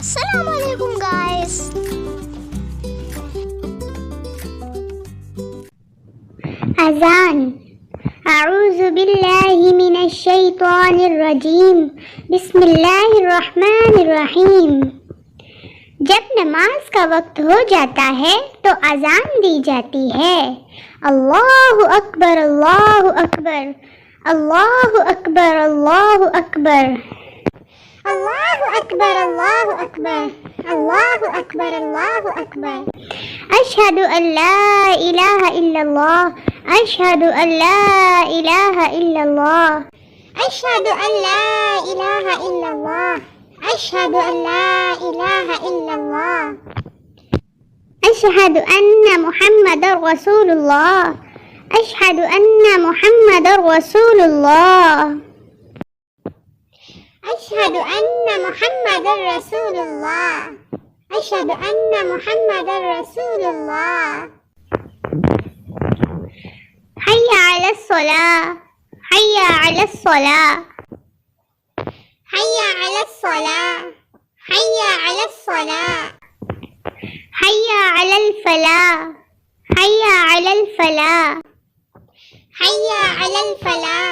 Assalamu alaikum guys. Azan. A'udhu billahi minash shaitanir rajim. Bismillahir rahmanir rahim. जब नमाज का वक्त हो जाता है तो अजान दी जाती है। अल्लाहु अकबर अल्लाहु अकबर अल्लाहु अकबर अल्लाहु अकबर अल्लाहु अकबर अल्लाहु अकबर अल्लाहु अकबर अल्लाहु अकबर। अशहदु अल्ला इलाहा इल्लल्लाह अशहदु अल्ला इलाहा इल्लल्लाह अशहदु अल्ला इलाहा इल्लल्लाह अशहदु अल्ला इलाहा इल्लल्लाह अशहदु अन्ना मुहम्मदर रसूलुल्लाह अशहदु अन्ना मुहम्मदर रसूलुल्लाह अशहदु अन्ना मुहम्मदर रसूलुल्लाह अशहदु अन्ना मुहम्मदर रसूलुल्लाह। हय्या अलस सलाह हय्या अलस सलाह हय्या अलस सलाह हय्या अलस सलाह हय्या अलल फलाह हय्या अलल फलाह हय्या अलल फलाह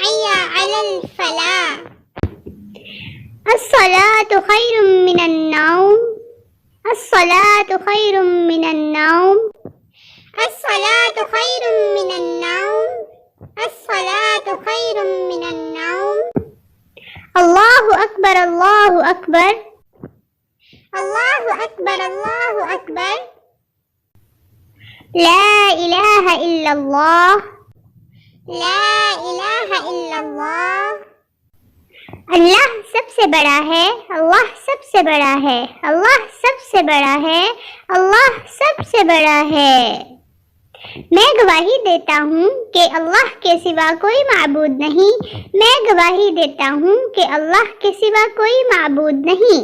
हय्या अलल फलाह। अस्सलातु खैरुम मिनन नौम अस्सलातु खैरुम मिनन नौम अस्सलातु खैरुम मिनन नौम अस्सलातु खैरुम मिनन नौम। अल्लाहु अकबर अल्लाहु अकबर अल्लाहु अकबर अल्लाहु अकबर। ला इलाहा इल्लल्लाह ला इलाहा इल्लल्लाह। अल्लाह सबसे बड़ा है अल्लाह सबसे बड़ा है अल्लाह सबसे बड़ा है अल्लाह सबसे बड़ा है। मैं गवाही देता हूँ कि अल्लाह के सिवा कोई माबूद नहीं। मैं गवाही देता हूँ कि अल्लाह के सिवा कोई माबूद नहीं।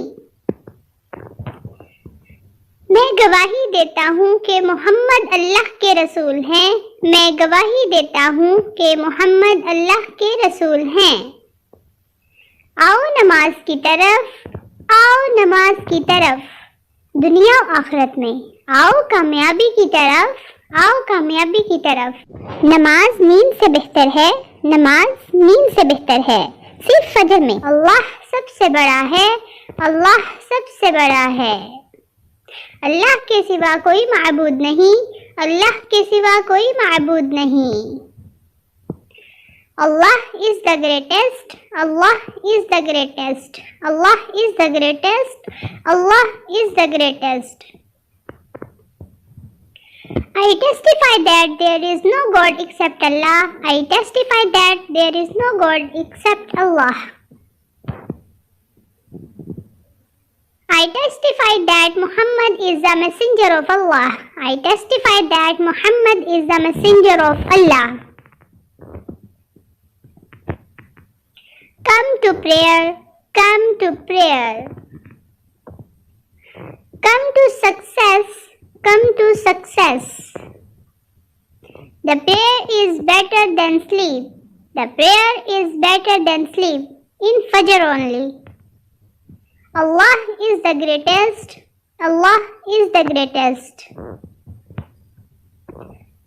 मैं गवाही देता हूँ कि मोहम्मद अल्लाह के रसूल हैं। मैं गवाही देता हूँ कि मोहम्मद अल्लाह के रसूल हैं। आओ नमाज की तरफ आओ नमाज की तरफ दुनिया और आखिरत में आओ कामयाबी की तरफ आओ कामयाबी की तरफ। नमाज नींद से बेहतर है नमाज नींद से बेहतर है। सिर्फ फजर में अल्लाह सबसे बड़ा है अल्लाह सबसे बड़ा है। अल्लाह के सिवा कोई माबूद नहीं अल्लाह के सिवा कोई माबूद नहीं। Allah is the greatest Allah is the greatest Allah is the greatest Allah is the greatest। I testify that there is no God except Allah I testify that there is no God except Allah I testify that Muhammad is the messenger of Allah I testify that Muhammad is the messenger of Allah। Come to prayer, come to prayer. Come to success, come to success. The prayer is better than sleep. The prayer is better than sleep. In Fajr only. Allah is the greatest. Allah is the greatest.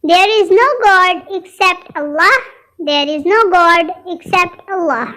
There is no God except Allah. There is no God except Allah.